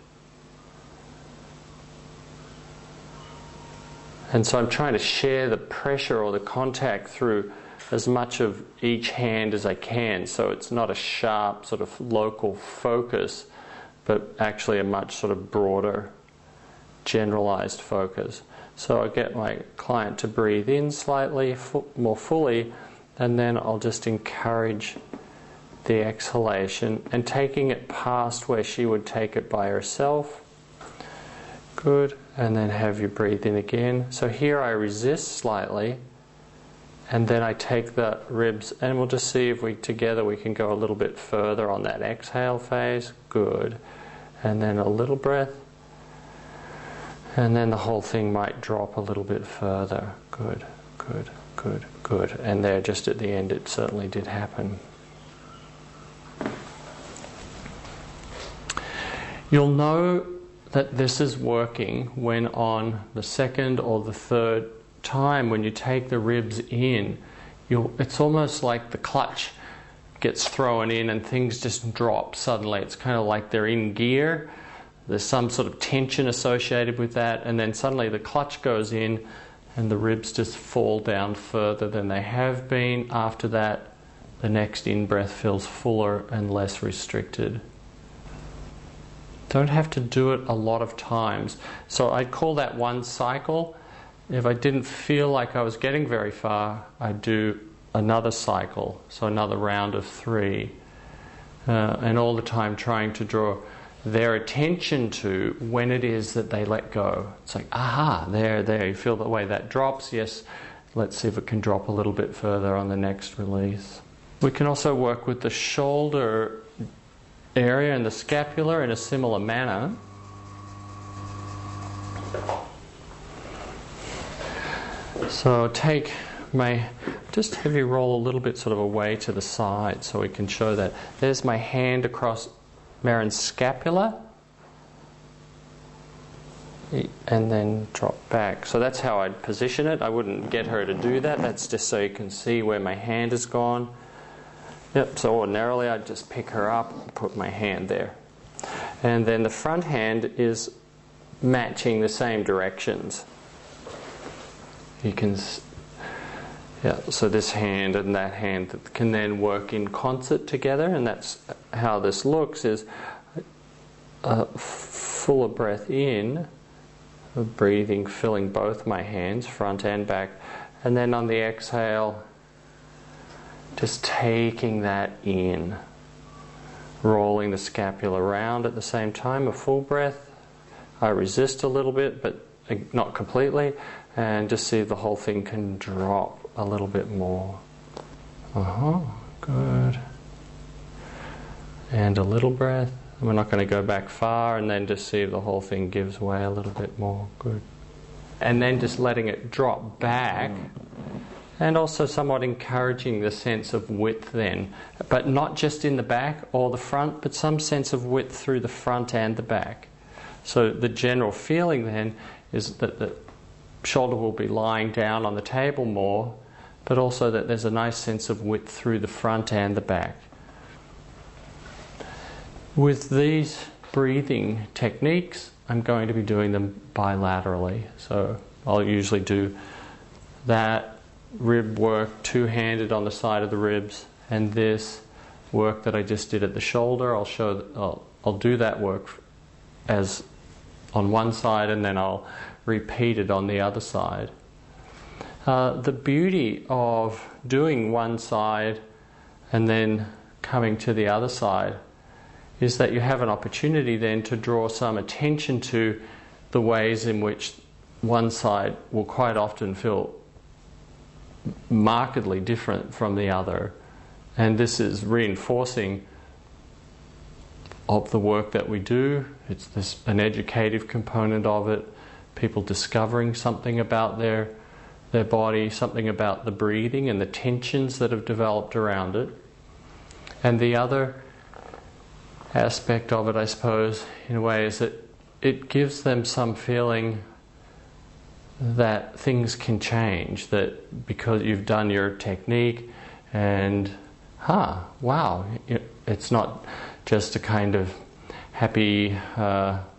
And so I'm trying to share the pressure or the contact through as much of each hand as I can, so it's not a sharp sort of local focus, but actually a much sort of broader, generalized focus. So I get my client to breathe in slightly more fully, and then I'll just encourage the exhalation and taking it past where she would take it by herself. Good. And then have you breathe in again. So here I resist slightly, and then I take the ribs, and we'll just see if we together we can go a little bit further on that exhale phase. Good. And then a little breath. And then the whole thing might drop a little bit further. Good, good, good, good. And there, just at the end, it certainly did happen. You'll know that this is working when on the second or the third time when you take the ribs in, it's almost like the clutch gets thrown in and things just drop suddenly. It's kind of like they're in gear. There's some sort of tension associated with that, and then suddenly the clutch goes in and the ribs just fall down further than they have been. After that, the next in-breath feels fuller and less restricted. Don't have to do it a lot of times. So I'd call that one cycle. If I didn't feel like I was getting very far, I'd do another cycle, so another round of 3. And all the time trying to draw their attention to when it is that they let go. It's like, aha, there, you feel the way that drops. Yes, let's see if it can drop a little bit further on the next release. We can also work with the shoulder area and the scapula in a similar manner. So just have you roll a little bit sort of away to the side so we can show that. There's my hand across Marin's scapula, and then drop back. So that's how I'd position it. I wouldn't get her to do that. That's just so you can see where my hand has gone. Yep, so ordinarily I'd just pick her up and put my hand there. And then the front hand is matching the same directions. You can, so this hand and that hand can then work in concert together, and that's how this looks, is a fuller breath in, breathing, filling both my hands, front and back, and then on the exhale, just taking that in, rolling the scapula around at the same time, a full breath. I resist a little bit, but not completely, and just see if the whole thing can drop a little bit more. Good. And a little breath. We're not going to go back far, and then just see if the whole thing gives way a little bit more. Good. And then just letting it drop back, and also somewhat encouraging the sense of width then, but not just in the back or the front, but some sense of width through the front and the back. So the general feeling then is that the shoulder will be lying down on the table more, but also that there's a nice sense of width through the front and the back. With these breathing techniques, I'm going to be doing them bilaterally. So I'll usually do that rib work two-handed on the side of the ribs, and this work that I just did at the shoulder, I'll do that work as on one side, and then I'll repeat it on the other side. The beauty of doing one side and then coming to the other side is that you have an opportunity then to draw some attention to the ways in which one side will quite often feel markedly different from the other. And this is reinforcing of the work that we do. It's an educative component of it. People discovering something about their body, something about the breathing and the tensions that have developed around it. And the other aspect of it, I suppose, in a way, is that it gives them some feeling that things can change, that because you've done your technique and wow, it's not just a kind of happy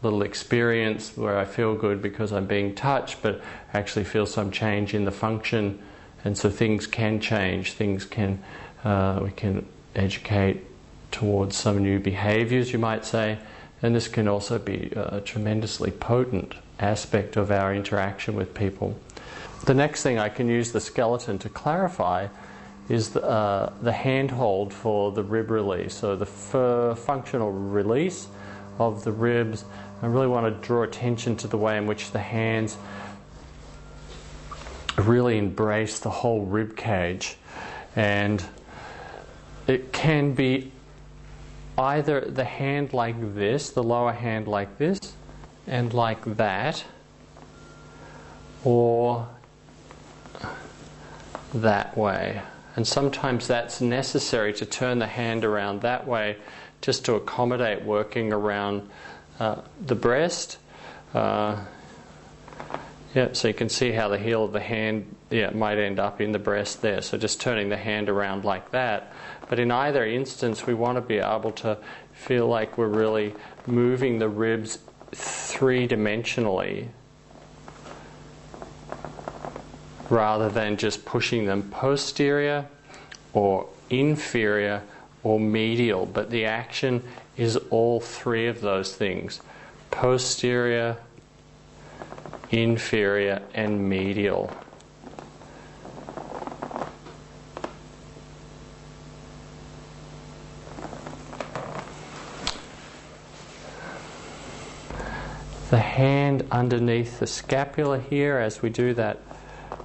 little experience where I feel good because I'm being touched, but actually feel some change in the function, and so things can change, things can we can educate towards some new behaviors, you might say, and this can also be a tremendously potent aspect of our interaction with people. The next thing I can use the skeleton to clarify is the handhold for the rib release. So the functional release of the ribs. I really want to draw attention to the way in which the hands really embrace the whole rib cage. And it can be either the hand like this, the lower hand like this, and like that, or that way. And sometimes that's necessary to turn the hand around that way just to accommodate working around the breast. So you can see how the heel of the hand might end up in the breast there. So just turning the hand around like that. But in either instance, we want to be able to feel like we're really moving the ribs three-dimensionally rather than just pushing them posterior or inferior or medial. But the action is all three of those things: posterior, inferior, and medial. The hand underneath the scapula here, as we do that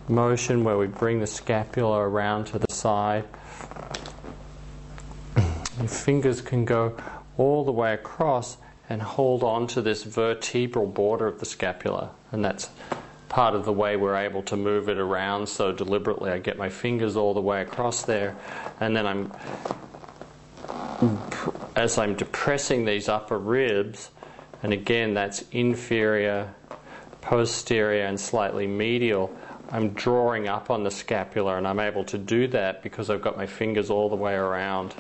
motion where we bring the scapula around to the side. Your fingers can go all the way across and hold on to this vertebral border of the scapula, and that's part of the way we're able to move it around so deliberately. I get my fingers all the way across there, and then as I'm depressing these upper ribs, and again that's inferior, posterior, and slightly medial, I'm drawing up on the scapula, and I'm able to do that because I've got my fingers all the way around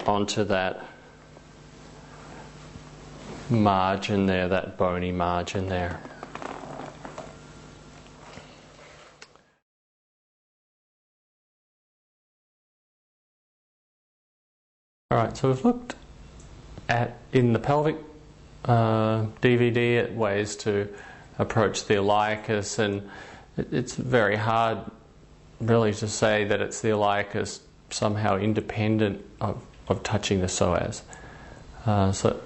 onto that margin there, that bony margin there. Alright, so we've looked at, in the pelvic DVD, at ways to approach the iliacus, and it's very hard really to say that it's the iliacus somehow independent of touching the psoas. So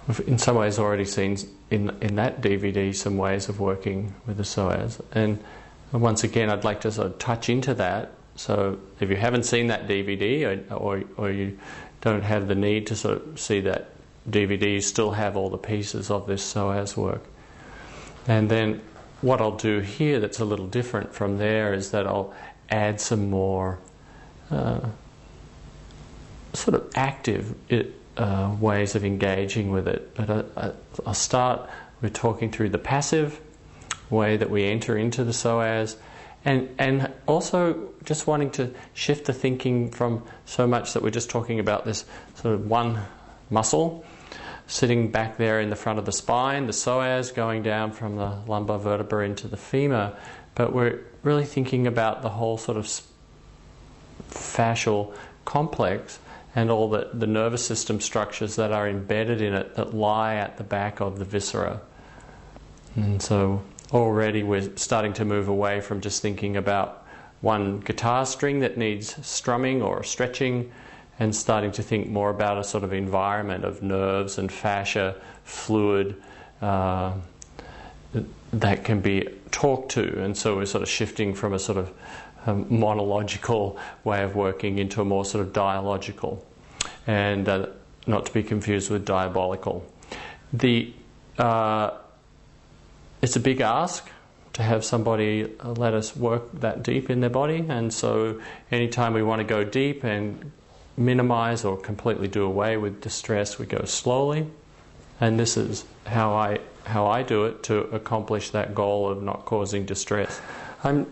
we've in some ways already seen in that DVD some ways of working with the psoas, and once again I'd like to sort of touch into that. So if you haven't seen that DVD, or you don't have the need to sort of see that DVD, you still have all the pieces of this psoas work. And then what I'll do here that's a little different from there is that I'll add some more sort of active ways of engaging with it. But I'll start with talking through the passive way that we enter into the psoas, and also just wanting to shift the thinking from so much that we're just talking about this sort of one muscle sitting back there in the front of the spine, the psoas, going down from the lumbar vertebra into the femur, but we're really thinking about the whole sort of fascial complex and all the nervous system structures that are embedded in it that lie at the back of the viscera. And so already we're starting to move away from just thinking about one guitar string that needs strumming or stretching, and starting to think more about a sort of environment of nerves and fascia, fluid, that can be talked to, and so we're sort of shifting from a sort of monological way of working into a more sort of dialogical, and not to be confused with diabolical. It's a big ask to have somebody let us work that deep in their body, and so anytime we want to go deep and minimize or completely do away with distress, we go slowly, and this is how I do it to accomplish that goal of not causing distress. I'm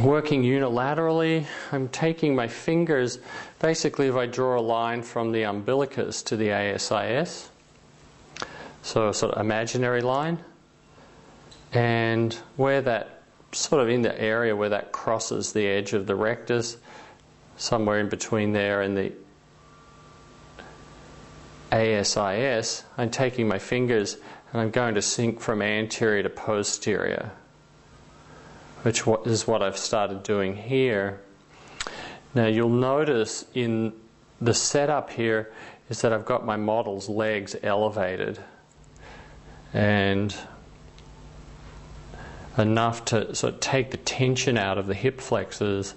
working unilaterally. I'm taking my fingers, basically if I draw a line from the umbilicus to the ASIS, so a sort of imaginary line, and where that, sort of in the area where that crosses the edge of the rectus, somewhere in between there and the ASIS, I'm taking my fingers and I'm going to sink from anterior to posterior, which is what I've started doing here. Now you'll notice in the setup here is that I've got my model's legs elevated and enough to sort of take the tension out of the hip flexors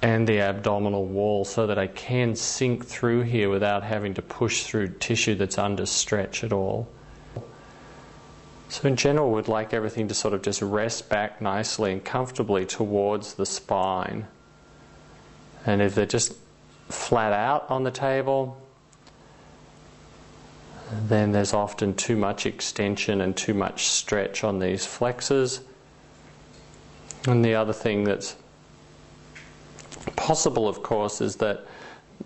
and the abdominal wall so that I can sink through here without having to push through tissue that's under stretch at all. So in general, we'd like everything to sort of just rest back nicely and comfortably towards the spine. And if they're just flat out on the table, then there's often too much extension and too much stretch on these flexors. And the other thing that's possible, of course, is that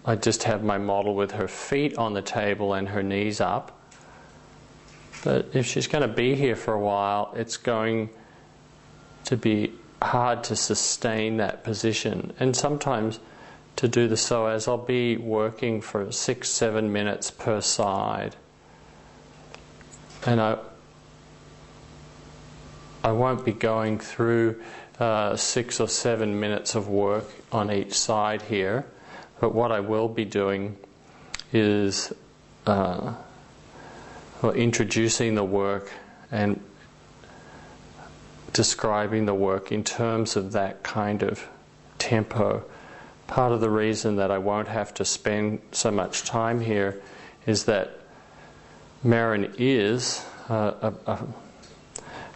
I just have my model with her feet on the table and her knees up. But if she's going to be here for a while, it's going to be hard to sustain that position. And sometimes to do the psoas, I'll be working for 6-7 minutes per side. And I won't be going through 6 or 7 minutes of work on each side here, but what I will be doing is introducing the work and describing the work in terms of that kind of tempo. Part of the reason that I won't have to spend so much time here is that Marin is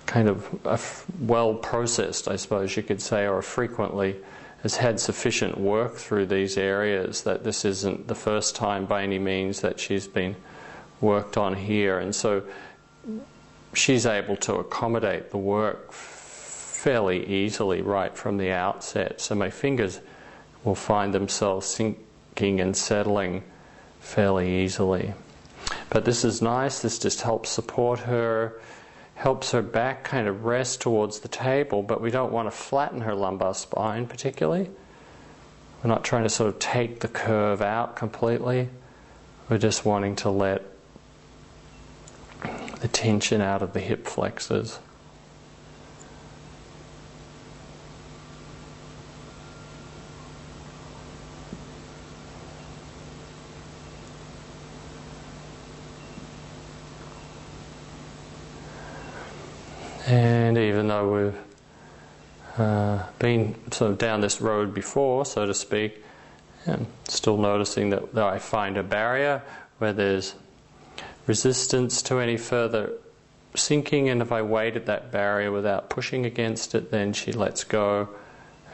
kind of well processed, I suppose you could say, or frequently has had sufficient work through these areas that this isn't the first time by any means that she's been worked on here, and so she's able to accommodate the work fairly easily right from the outset. So my fingers will find themselves sinking and settling fairly easily. But this is nice. This just helps support her, helps her back kind of rest towards the table, but we don't want to flatten her lumbar spine particularly. We're not trying to sort of take the curve out completely. We're just wanting to let the tension out of the hip flexors. And even though we've been sort of down this road before, so to speak, I'm still noticing that I find a barrier where there's resistance to any further sinking, and if I wait at that barrier without pushing against it, then she lets go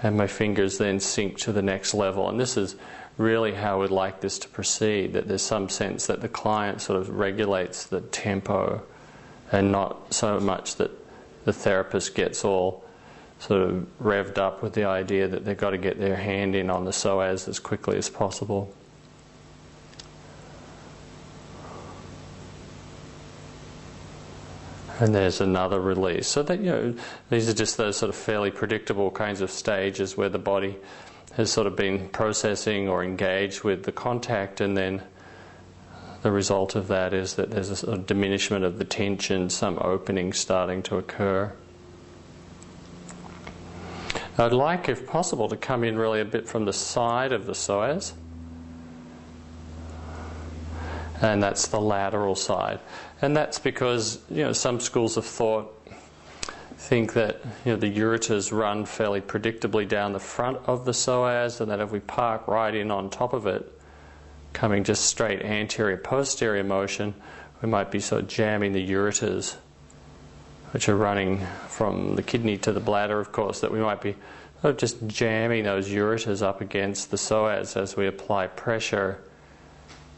and my fingers then sink to the next level. And this is really how we'd like this to proceed, that there's some sense that the client sort of regulates the tempo and not so much that the therapist gets all sort of revved up with the idea that they've got to get their hand in on the psoas as quickly as possible. And there's another release. So that, you know, these are just those sort of fairly predictable kinds of stages where the body has sort of been processing or engaged with the contact, and then the result of that is that there's a sort of diminishment of the tension, some opening starting to occur. I'd like, if possible, to come in really a bit from the side of the psoas. and that's the lateral side. And that's because, some schools of thought think that, the ureters run fairly predictably down the front of the psoas, and that if we park right in on top of it, coming just straight anterior-posterior motion, we might be sort of jamming the ureters, which are running from the kidney to the bladder, of course, that we might be sort of just jamming those ureters up against the psoas as we apply pressure,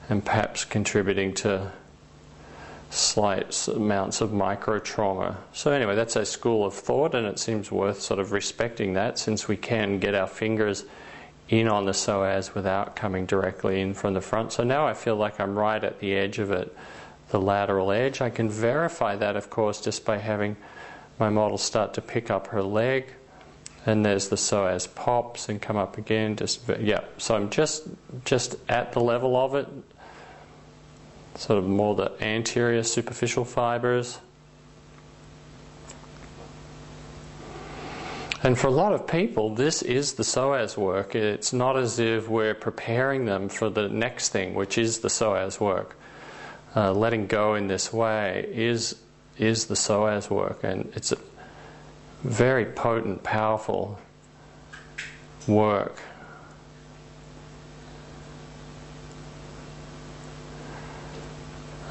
and perhaps contributing to slight amounts of micro-trauma. So anyway, that's a school of thought, and it seems worth sort of respecting that, since we can get our fingers in on the psoas without coming directly in from the front. So now I feel like I'm right at the edge of it, the lateral edge. I can verify that, of course, just by having my model start to pick up her leg, and there's the psoas pops and come up again. So I'm just at the level of it, sort of more the anterior superficial fibers. And for a lot of people, this is the psoas work. It's not as if we're preparing them for the next thing, which is the psoas work. Letting go in this way is the psoas work, and it's a very potent, powerful work.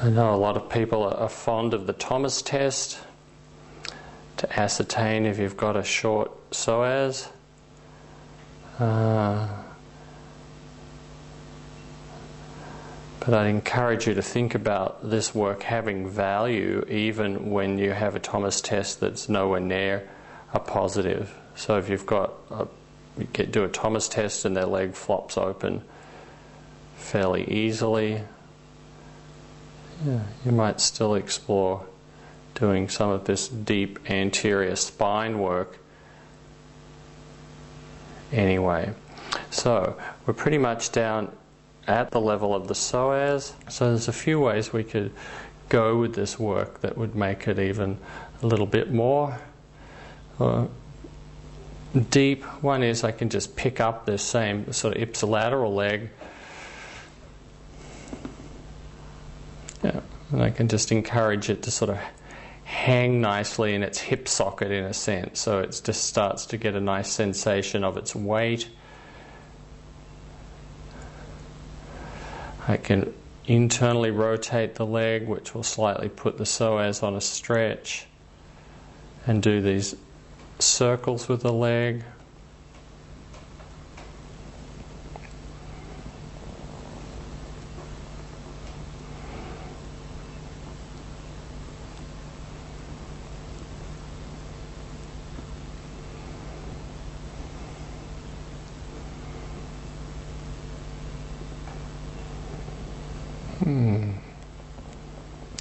I know a lot of people are fond of the Thomas test to ascertain if you've got a short psoas. But I'd encourage you to think about this work having value even when you have a Thomas test that's nowhere near a positive. So if you've got do a Thomas test and their leg flops open fairly easily, you might still explore doing some of this deep anterior spine work anyway. So we're pretty much down at the level of the psoas. So there's a few ways we could go with this work that would make it even a little bit more deep. One is I can just pick up this same sort of ipsilateral leg, and I can just encourage it to sort of hang nicely in its hip socket in a sense, so it just starts to get a nice sensation of its weight. I can internally rotate the leg, which will slightly put the psoas on a stretch, and do these circles with the leg.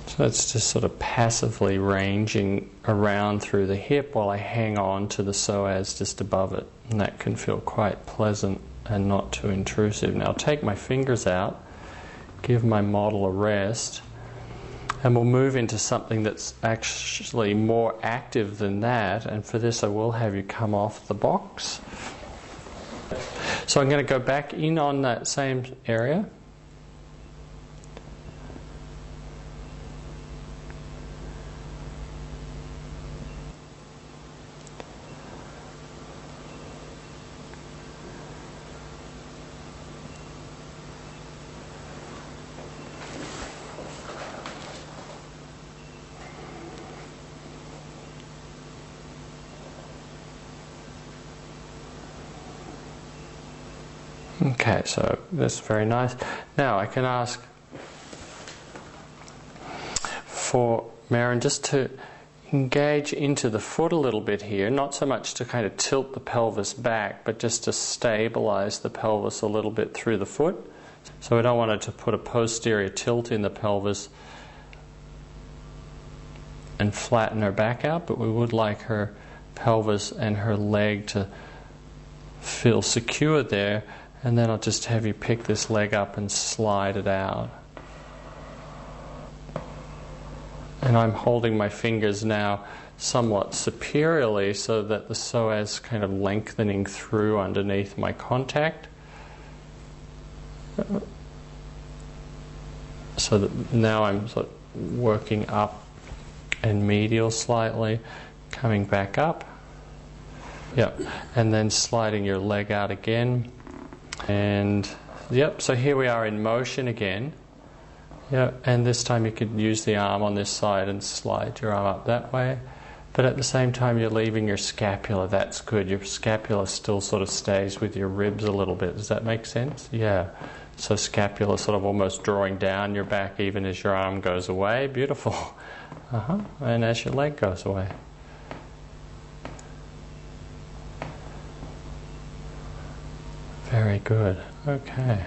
So it's just sort of passively ranging around through the hip while I hang on to the psoas just above it. And that can feel quite pleasant and not too intrusive. Now I'll take my fingers out, give my model a rest, and we'll move into something that's actually more active than that. And for this I will have you come off the box. So I'm going to go back in on that same area. Okay, so that's very nice. Now I can ask for Maren just to engage into the foot a little bit here, not so much to kind of tilt the pelvis back, but just to stabilize the pelvis a little bit through the foot. So we don't want her to put a posterior tilt in the pelvis and flatten her back out, but we would like her pelvis and her leg to feel secure there. And then I'll just have you pick this leg up and slide it out. And I'm holding my fingers now somewhat superiorly so that the psoas kind of lengthening through underneath my contact. so that now I'm sort of working up and medial slightly, coming back up. Yep, and then sliding your leg out again. And yep, so here we are in motion again. Yep, and this time you could use the arm on this side and slide your arm up that way. But at the same time you're leaving your scapula. That's good. Your scapula still sort of stays with your ribs a little bit. Does that make sense? Yeah. So scapula sort of almost drawing down your back even as your arm goes away. Beautiful. And as your leg goes away. Very good. Okay.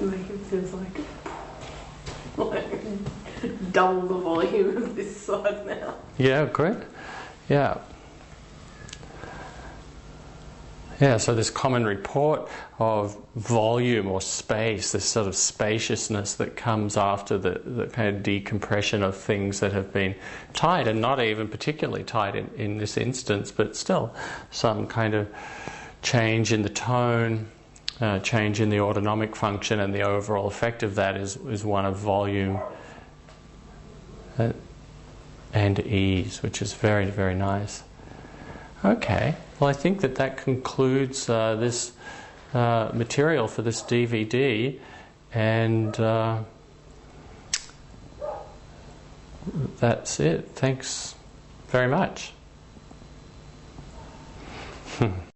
It feels like double the volume of this side now. Yeah, great. Yeah. Yeah, so this common report of volume or space, this sort of spaciousness that comes after the kind of decompression of things that have been tight, and not even particularly tight in this instance, but still some kind of change in the tone, change in the autonomic function, and the overall effect of that is one of volume and ease, which is very, very nice. Okay, well I think that concludes this material for this DVD, and that's it. Thanks very much.